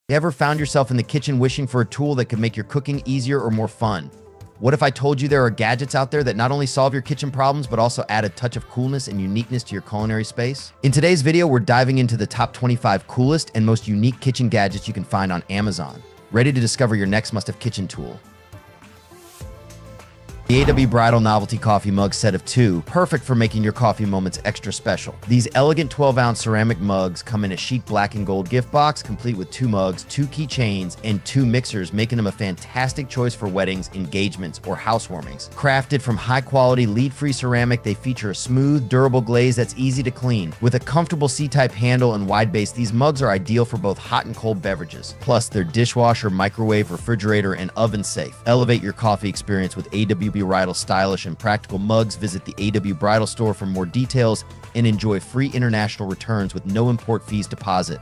You ever found yourself in the kitchen wishing for a tool that could make your cooking easier or more fun? What if I told you there are gadgets out there that not only solve your kitchen problems, but also add a touch of coolness and uniqueness to your culinary space? In today's video, we're diving into the top 25 coolest and most unique kitchen gadgets you can find on Amazon. Ready to discover your next must-have kitchen tool? The BRIDAL Novelty Coffee Mug set of 2, perfect for making your coffee moments extra special. These elegant 12-ounce ceramic mugs come in a chic black and gold gift box, complete with 2 mugs, 2 keychains, and 2 mixers, making them a fantastic choice for weddings, engagements, or housewarmings. Crafted from high-quality, lead-free ceramic, they feature a smooth, durable glaze that's easy to clean. With a comfortable C-type handle and wide base, these mugs are ideal for both hot and cold beverages. Plus, they're dishwasher, microwave, refrigerator, and oven safe. Elevate your coffee experience with BRIDAL stylish and practical mugs. Visit the BRIDAL store for more details and enjoy free international returns with no import fees deposit.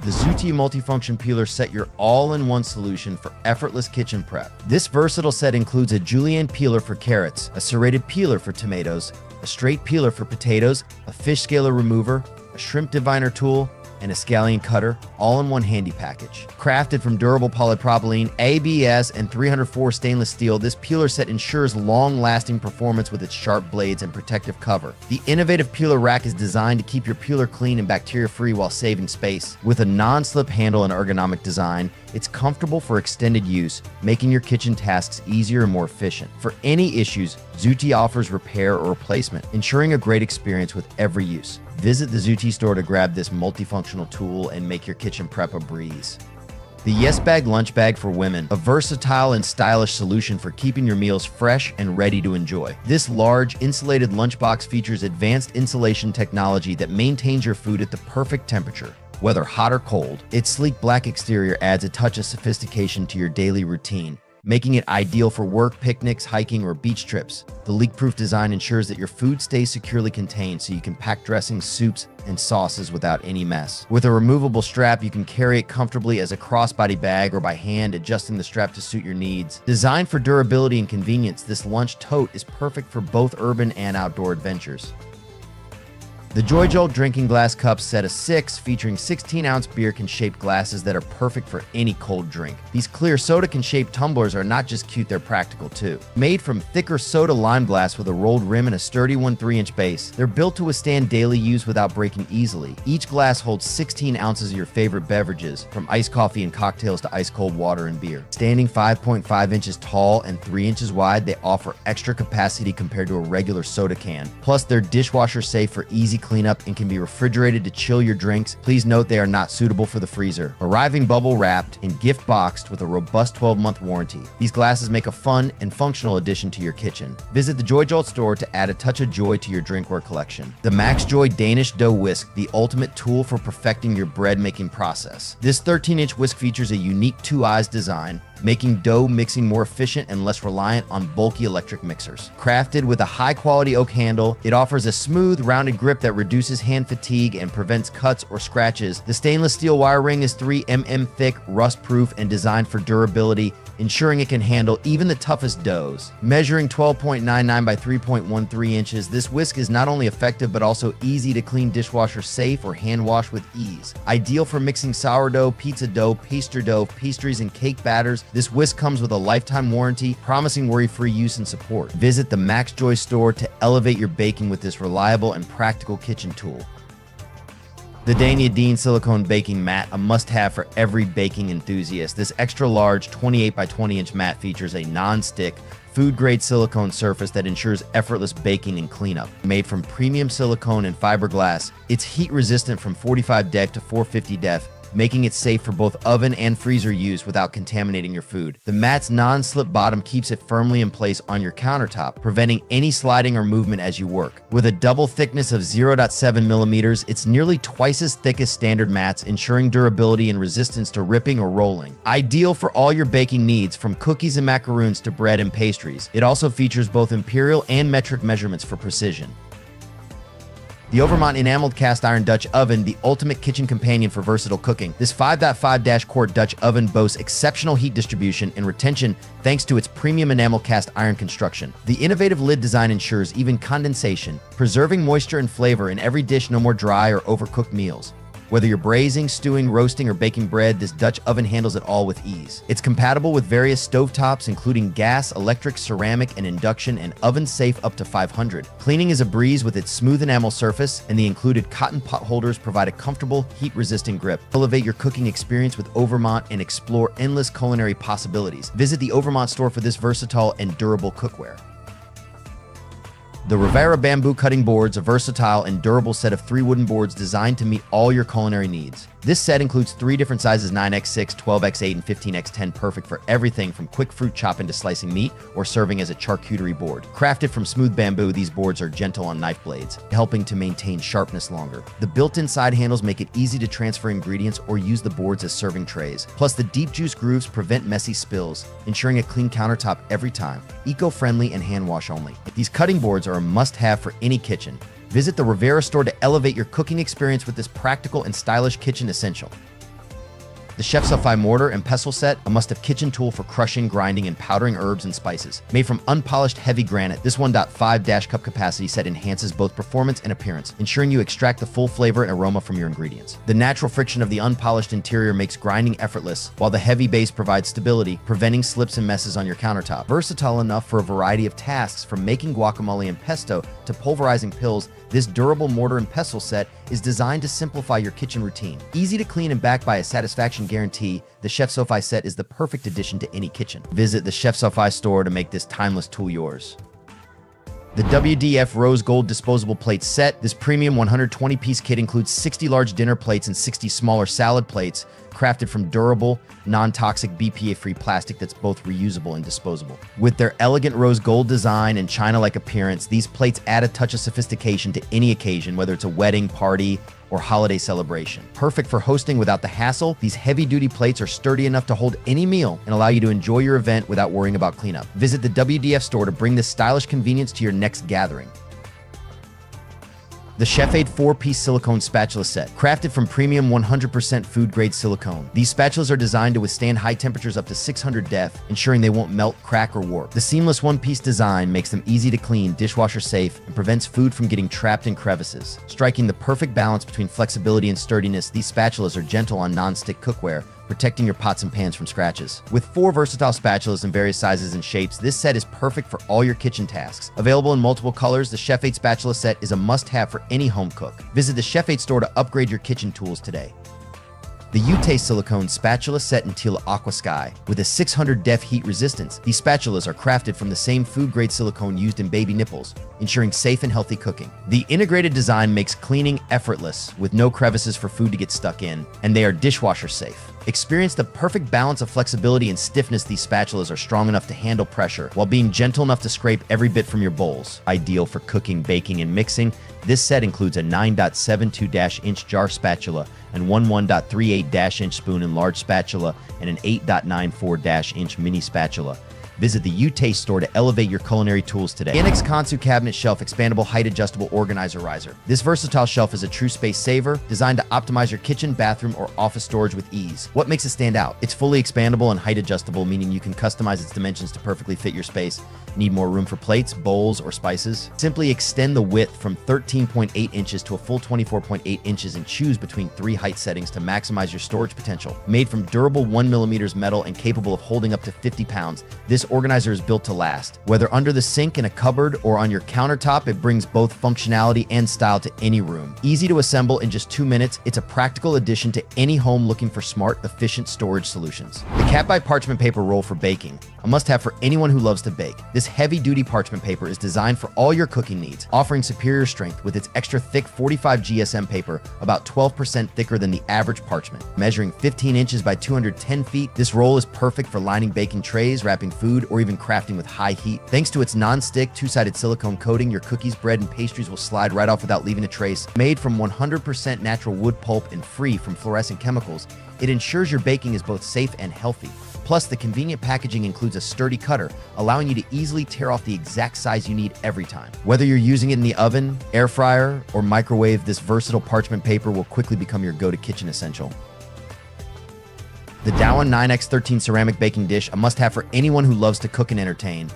The Zuutii multifunction peeler set, your all-in-one solution for effortless kitchen prep. This versatile set includes a julienne peeler for carrots, a serrated peeler for tomatoes, a straight peeler for potatoes, a fish scaler remover, a shrimp diviner tool, and a scallion cutter, all in one handy package. Crafted from durable polypropylene, ABS, and 304 stainless steel, this peeler set ensures long-lasting performance with its sharp blades and protective cover. The innovative peeler rack is designed to keep your peeler clean and bacteria-free while saving space. With a non-slip handle and ergonomic design, it's comfortable for extended use, making your kitchen tasks easier and more efficient. For any issues, Zuutii offers repair or replacement, ensuring a great experience with every use. Visit the Zuutii store to grab this multifunctional tool and make your kitchen prep a breeze. The Yes Bag Lunch Bag for Women, a versatile and stylish solution for keeping your meals fresh and ready to enjoy. This large, insulated lunchbox features advanced insulation technology that maintains your food at the perfect temperature, whether hot or cold. Its sleek black exterior adds a touch of sophistication to your daily routine, making it ideal for work, picnics, hiking, or beach trips. The leak-proof design ensures that your food stays securely contained so you can pack dressings, soups, and sauces without any mess. With a removable strap, you can carry it comfortably as a crossbody bag or by hand, adjusting the strap to suit your needs. Designed for durability and convenience, this lunch tote is perfect for both urban and outdoor adventures. The JoyJolt drinking glass cups set of 6, featuring 16-ounce beer can-shaped glasses that are perfect for any cold drink. These clear soda can-shaped tumblers are not just cute, they're practical too. Made from thicker soda lime glass with a rolled rim and a sturdy 3-inch base, they're built to withstand daily use without breaking easily. Each glass holds 16 ounces of your favorite beverages, from iced coffee and cocktails to ice-cold water and beer. Standing 5.5 inches tall and 3 inches wide, they offer extra capacity compared to a regular soda can. Plus, they're dishwasher safe for easy cleanup and can be refrigerated to chill your drinks. Please note they are not suitable for the freezer. Arriving bubble wrapped and gift boxed with a robust 12-month warranty, these glasses make a fun and functional addition to your kitchen. Visit the JoyJolt store to add a touch of joy to your drinkware collection. The Maxjoy Danish dough whisk, the ultimate tool for perfecting your bread making process. This 13-inch whisk features a unique 2 eyes design, making dough mixing more efficient and less reliant on bulky electric mixers. Crafted with a high-quality oak handle, it offers a smooth, rounded grip that reduces hand fatigue and prevents cuts or scratches. The stainless steel wire ring is 3 mm thick, rust-proof, and designed for durability, ensuring it can handle even the toughest doughs. Measuring 12.99 by 3.13 inches, this whisk is not only effective but also easy to clean, dishwasher safe, or hand wash with ease. Ideal for mixing sourdough, pizza dough, pastry dough, pastries, and cake batters, this whisk comes with a lifetime warranty, promising worry-free use and support. Visit the Maxjoy store to elevate your baking with this reliable and practical kitchen tool. The Danish Silicone Baking Mat, a must-have for every baking enthusiast. This extra-large 28 by 20-inch mat features a non-stick, food-grade silicone surface that ensures effortless baking and cleanup. Made from premium silicone and fiberglass, it's heat-resistant from 45 deg to 450 def, making it safe for both oven and freezer use without contaminating your food. The mat's non-slip bottom keeps it firmly in place on your countertop, preventing any sliding or movement as you work. With a double thickness of 0.7 millimeters, it's nearly twice as thick as standard mats, ensuring durability and resistance to ripping or rolling. Ideal for all your baking needs, from cookies and macaroons to bread and pastries. It also features both imperial and metric measurements for precision. The Overmont Enameled Cast Iron Dutch Oven, the ultimate kitchen companion for versatile cooking. This 5.5-quart Dutch oven boasts exceptional heat distribution and retention thanks to its premium enamel cast iron construction. The innovative lid design ensures even condensation, preserving moisture and flavor in every dish, no more dry or overcooked meals. Whether you're braising, stewing, roasting, or baking bread, this Dutch oven handles it all with ease. It's compatible with various stovetops, including gas, electric, ceramic, and induction, and oven safe up to 500. Cleaning is a breeze with its smooth enamel surface, and the included cotton pot holders provide a comfortable, heat-resistant grip. Elevate your cooking experience with Overmont and explore endless culinary possibilities. Visit the Overmont store for this versatile and durable cookware. The Riveira bamboo cutting boards, a versatile and durable set of 3 wooden boards designed to meet all your culinary needs. This set includes 3 different sizes: 9x6, 12x8, and 15x10, perfect for everything from quick fruit chopping to slicing meat or serving as a charcuterie board. Crafted from smooth bamboo, these boards are gentle on knife blades, helping to maintain sharpness longer. The built-in side handles make it easy to transfer ingredients or use the boards as serving trays. Plus, the deep juice grooves prevent messy spills, ensuring a clean countertop every time. Eco-friendly and hand wash only. These cutting boards are a must-have for any kitchen. Visit the Riveira store to elevate your cooking experience with this practical and stylish kitchen essential. The ChefSofi mortar and pestle set, a must-have kitchen tool for crushing, grinding, and powdering herbs and spices. Made from unpolished heavy granite, this 1.5 cup capacity set enhances both performance and appearance, ensuring you extract the full flavor and aroma from your ingredients. The natural friction of the unpolished interior makes grinding effortless, while the heavy base provides stability, preventing slips and messes on your countertop. Versatile enough for a variety of tasks, from making guacamole and pesto to pulverizing pills, this durable mortar and pestle set is designed to simplify your kitchen routine. Easy to clean and backed by a satisfaction guarantee, the ChefSofi set is the perfect addition to any kitchen. Visit the ChefSofi store to make this timeless tool yours. The WDF Rose Gold Disposable Plate Set. This premium 120-piece kit includes 60 large dinner plates and 60 smaller salad plates, crafted from durable, non-toxic, BPA-free plastic that's both reusable and disposable. With their elegant rose gold design and china-like appearance, these plates add a touch of sophistication to any occasion, whether it's a wedding, party, or holiday celebration. Perfect for hosting without the hassle, these heavy-duty plates are sturdy enough to hold any meal and allow you to enjoy your event without worrying about cleanup. Visit the WDF store to bring this stylish convenience to your next gathering. The ChefAid 4-piece silicone spatula set. Crafted from premium 100% food-grade silicone, these spatulas are designed to withstand high temperatures up to 600 def, ensuring they won't melt, crack, or warp. The seamless one-piece design makes them easy to clean, dishwasher safe, and prevents food from getting trapped in crevices. Striking the perfect balance between flexibility and sturdiness, these spatulas are gentle on non-stick cookware, protecting your pots and pans from scratches. With 4 versatile spatulas in various sizes and shapes, this set is perfect for all your kitchen tasks. Available in multiple colors, the ChefAid spatula set is a must-have for any home cook. Visit the ChefAid store to upgrade your kitchen tools today. The Zuutii silicone spatula set in teal aqua sky. With a 600 def heat resistance, these spatulas are crafted from the same food-grade silicone used in baby nipples, ensuring safe and healthy cooking. The integrated design makes cleaning effortless, with no crevices for food to get stuck in, and they are dishwasher safe. Experience the perfect balance of flexibility and stiffness. These spatulas are strong enough to handle pressure, while being gentle enough to scrape every bit from your bowls. Ideal for cooking, baking, and mixing, this set includes a 9.72-inch jar spatula and one 1.38-inch spoon and large spatula, and an 8.94-inch mini spatula. Visit the Zuutii store to elevate your culinary tools today. Annex Kansu Cabinet Shelf Expandable Height Adjustable Organizer Riser. This versatile shelf is a true space saver, designed to optimize your kitchen, bathroom, or office storage with ease. What makes it stand out? It's fully expandable and height adjustable, meaning you can customize its dimensions to perfectly fit your space. Need more room for plates, bowls, or spices? Simply extend the width from 13.8 inches to a full 24.8 inches and choose between 3 height settings to maximize your storage potential. Made from durable 1mm metal and capable of holding up to 50 pounds, this organizer is built to last. Whether under the sink, in a cupboard, or on your countertop, it brings both functionality and style to any room. Easy to assemble in just 2 minutes, it's a practical addition to any home looking for smart, efficient storage solutions. The Cat Eye Parchment Paper Roll for baking. A must-have for anyone who loves to bake. This heavy-duty parchment paper is designed for all your cooking needs, offering superior strength with its extra thick 45 GSM paper, about 12% thicker than the average parchment. Measuring 15 inches by 210 feet, this roll is perfect for lining baking trays, wrapping food, or even crafting with high heat. Thanks to its non-stick, two-sided silicone coating, your cookies, bread, and pastries will slide right off without leaving a trace. Made from 100% natural wood pulp and free from fluorescent chemicals, it ensures your baking is both safe and healthy. Plus, the convenient packaging includes a sturdy cutter, allowing you to easily tear off the exact size you need every time. Whether you're using it in the oven, air fryer, or microwave, this versatile parchment paper will quickly become your go-to kitchen essential. The Dowan 9x13 ceramic baking dish, a must-have for anyone who loves to cook and entertain.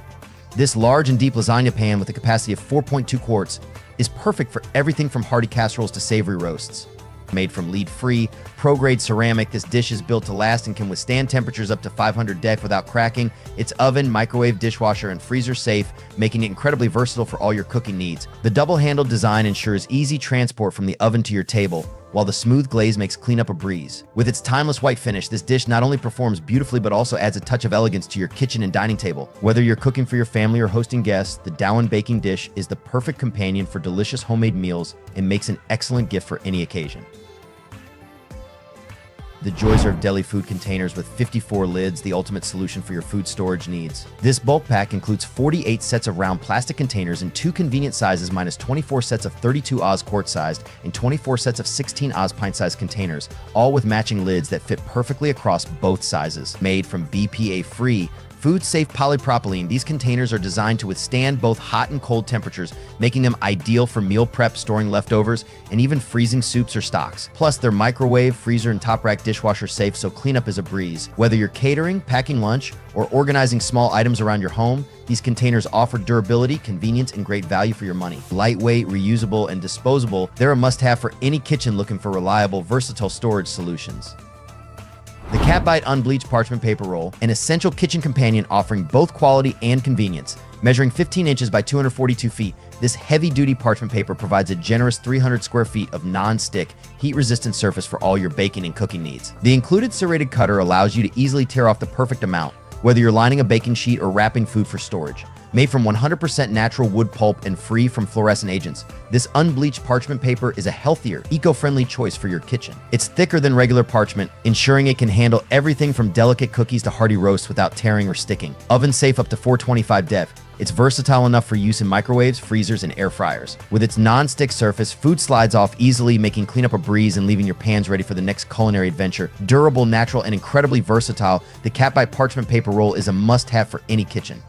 This large and deep lasagna pan with a capacity of 4.2 quarts is perfect for everything from hearty casseroles to savory roasts. Made from lead-free, pro-grade ceramic, this dish is built to last and can withstand temperatures up to 500 deg without cracking. It's oven, microwave, dishwasher, and freezer safe, making it incredibly versatile for all your cooking needs. The double-handled design ensures easy transport from the oven to your table, while the smooth glaze makes cleanup a breeze. With its timeless white finish, this dish not only performs beautifully but also adds a touch of elegance to your kitchen and dining table. Whether you're cooking for your family or hosting guests, the Dowan baking dish is the perfect companion for delicious homemade meals and makes an excellent gift for any occasion. The JoyJolt deli food containers with 54 lids, the ultimate solution for your food storage needs. This bulk pack includes 48 sets of round plastic containers in 2 convenient sizes minus 24 sets of 32 Oz quart-sized and 24 sets of 16 Oz pint-sized containers, all with matching lids that fit perfectly across both sizes. Made from BPA-free, food-safe polypropylene, these containers are designed to withstand both hot and cold temperatures, making them ideal for meal prep, storing leftovers, and even freezing soups or stocks. Plus, they're microwave, freezer, and top-rack dishwasher safe, so cleanup is a breeze. Whether you're catering, packing lunch, or organizing small items around your home, these containers offer durability, convenience, and great value for your money. Lightweight, reusable, and disposable, they're a must-have for any kitchen looking for reliable, versatile storage solutions. The Catbite Unbleached Parchment Paper Roll, an essential kitchen companion offering both quality and convenience. Measuring 15 inches by 242 feet, this heavy-duty parchment paper provides a generous 300 square feet of non-stick, heat-resistant surface for all your baking and cooking needs. The included serrated cutter allows you to easily tear off the perfect amount, whether you're lining a baking sheet or wrapping food for storage. Made from 100% natural wood pulp and free from fluorescent agents, this unbleached parchment paper is a healthier, eco-friendly choice for your kitchen. It's thicker than regular parchment, ensuring it can handle everything from delicate cookies to hearty roasts without tearing or sticking. Oven safe up to 425 deg. It's versatile enough for use in microwaves, freezers, and air fryers. With its non-stick surface, food slides off easily, making cleanup a breeze and leaving your pans ready for the next culinary adventure. Durable, natural, and incredibly versatile, the Catbite Parchment Paper Roll is a must-have for any kitchen.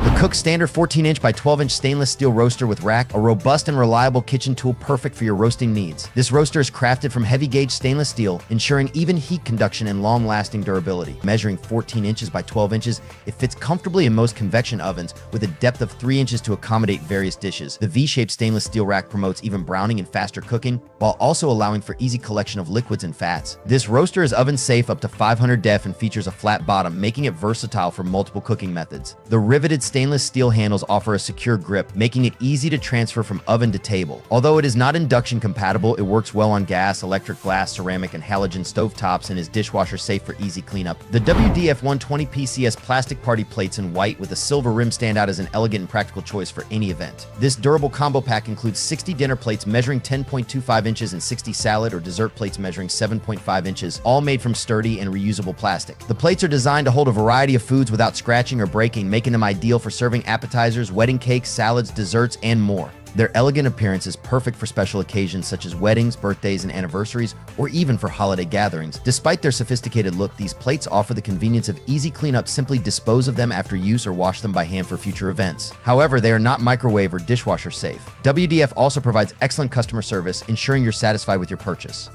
The Cook Standard 14-inch by 12-inch stainless steel roaster with rack, a robust and reliable kitchen tool perfect for your roasting needs. This roaster is crafted from heavy-gauge stainless steel, ensuring even heat conduction and long-lasting durability. Measuring 14 inches by 12 inches, it fits comfortably in most convection ovens with a depth of 3 inches to accommodate various dishes. The V-shaped stainless steel rack promotes even browning and faster cooking, while also allowing for easy collection of liquids and fats. This roaster is oven-safe up to 500 deg and features a flat bottom, making it versatile for multiple cooking methods. The riveted stainless steel handles offer a secure grip, making it easy to transfer from oven to table. Although it is not induction compatible, it works well on gas, electric, glass, ceramic, and halogen stovetops and is dishwasher safe for easy cleanup. The WDF 120 PCS plastic party plates in white with a silver rim stand out as an elegant and practical choice for any event. This durable combo pack includes 60 dinner plates measuring 10.25 inches and 60 salad or dessert plates measuring 7.5 inches, all made from sturdy and reusable plastic. The plates are designed to hold a variety of foods without scratching or breaking, making them ideal for serving appetizers, wedding cakes, salads, desserts, and more. Their elegant appearance is perfect for special occasions such as weddings, birthdays, and anniversaries, or even for holiday gatherings. Despite their sophisticated look, these plates offer the convenience of easy cleanup. Simply dispose of them after use or wash them by hand for future events. However, they are not microwave or dishwasher safe. WDF also provides excellent customer service, ensuring you're satisfied with your purchase.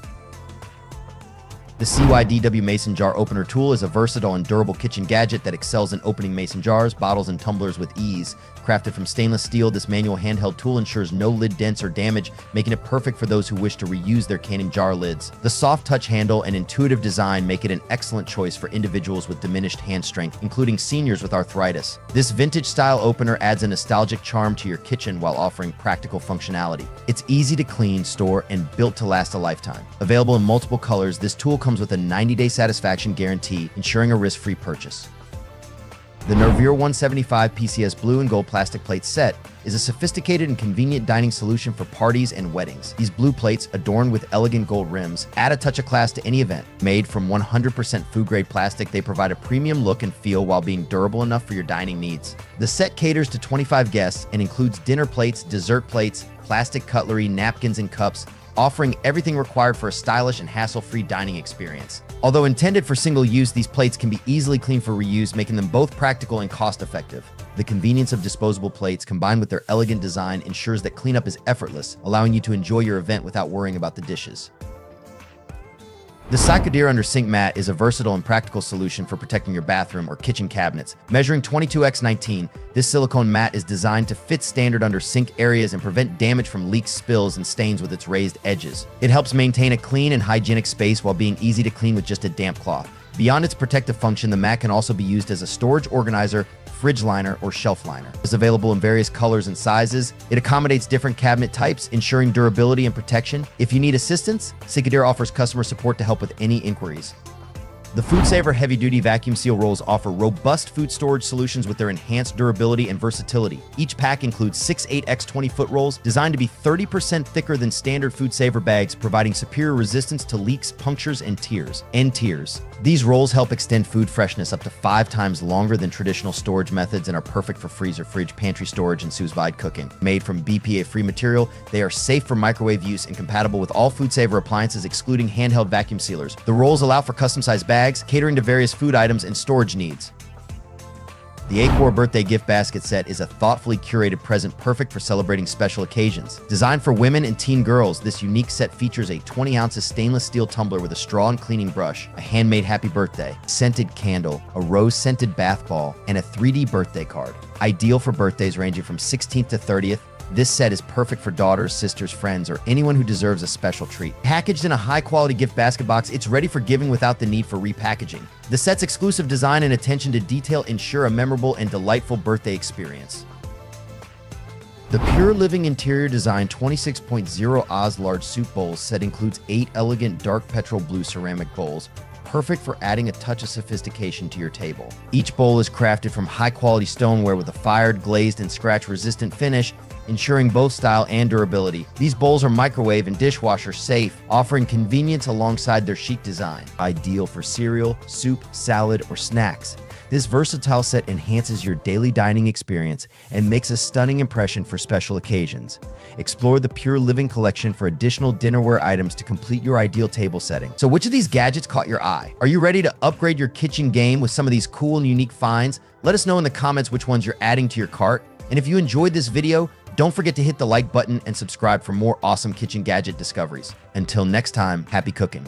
The CYDW Mason Jar Opener Tool is a versatile and durable kitchen gadget that excels in opening mason jars, bottles, and tumblers with ease. Crafted from stainless steel, this manual handheld tool ensures no lid dents or damage, making it perfect for those who wish to reuse their canning jar lids. The soft touch handle and intuitive design make it an excellent choice for individuals with diminished hand strength, including seniors with arthritis. This vintage-style opener adds a nostalgic charm to your kitchen while offering practical functionality. It's easy to clean, store, and built to last a lifetime. Available in multiple colors, this tool comes with a 90-day satisfaction guarantee, ensuring a risk-free purchase. The Riveira 175 PCS blue and gold plastic plate set is a sophisticated and convenient dining solution for parties and weddings. These blue plates, adorned with elegant gold rims, add a touch of class to any event. Made from 100% food-grade plastic, they provide a premium look and feel while being durable enough for your dining needs. The set caters to 25 guests and includes dinner plates, dessert plates, plastic cutlery, napkins, and cups, offering everything required for a stylish and hassle-free dining experience. Although intended for single use, these plates can be easily cleaned for reuse, making them both practical and cost-effective. The convenience of disposable plates, combined with their elegant design, ensures that cleanup is effortless, allowing you to enjoy your event without worrying about the dishes. The Silicone under sink mat is a versatile and practical solution for protecting your bathroom or kitchen cabinets. Measuring 22x19, this silicone mat is designed to fit standard under sink areas and prevent damage from leaks, spills, and stains with its raised edges. It helps maintain a clean and hygienic space while being easy to clean with just a damp cloth. Beyond its protective function, the mat can also be used as a storage organizer, fridge liner, or shelf liner. It's available in various colors and sizes. It accommodates different cabinet types, ensuring durability and protection. If you need assistance, Silicone offers customer support to help with any inquiries. The FoodSaver heavy-duty vacuum seal rolls offer robust food storage solutions with their enhanced durability and versatility. Each pack includes 6 8x 20-foot rolls designed to be 30% thicker than standard FoodSaver bags, providing superior resistance to leaks, punctures, and tears. These rolls help extend food freshness up to 5 times longer than traditional storage methods and are perfect for freezer, fridge, pantry storage, and sous vide cooking. Made from BPA-free material, they are safe for microwave use and compatible with all FoodSaver appliances, excluding handheld vacuum sealers. The rolls allow for custom-sized bags, catering to various food items and storage needs. The Acor birthday gift basket set is a thoughtfully curated present perfect for celebrating special occasions. Designed for women and teen girls, this unique set features a 20 ounces stainless steel tumbler with a straw and cleaning brush, a handmade happy birthday, scented candle, a rose-scented bath ball, and a 3D birthday card. Ideal for birthdays ranging from 16th to 30th, this set is perfect for daughters, sisters, friends, or anyone who deserves a special treat. Packaged in a high-quality gift basket box, it's ready for giving without the need for repackaging. The set's exclusive design and attention to detail ensure a memorable and delightful birthday experience. The Pure Living Interior Design 26.0 Oz Large Soup Bowls set includes 8 elegant dark petrol blue ceramic bowls, perfect for adding a touch of sophistication to your table. Each bowl is crafted from high-quality stoneware with a fired, glazed, and scratch-resistant finish, ensuring both style and durability. These bowls are microwave and dishwasher safe, offering convenience alongside their chic design. Ideal for cereal, soup, salad, or snacks. This versatile set enhances your daily dining experience and makes a stunning impression for special occasions. Explore the Pure Living collection for additional dinnerware items to complete your ideal table setting. So which of these gadgets caught your eye? Are you ready to upgrade your kitchen game with some of these cool and unique finds? Let us know in the comments which ones you're adding to your cart. And if you enjoyed this video, don't forget to hit the like button and subscribe for more awesome kitchen gadget discoveries. Until next time, happy cooking.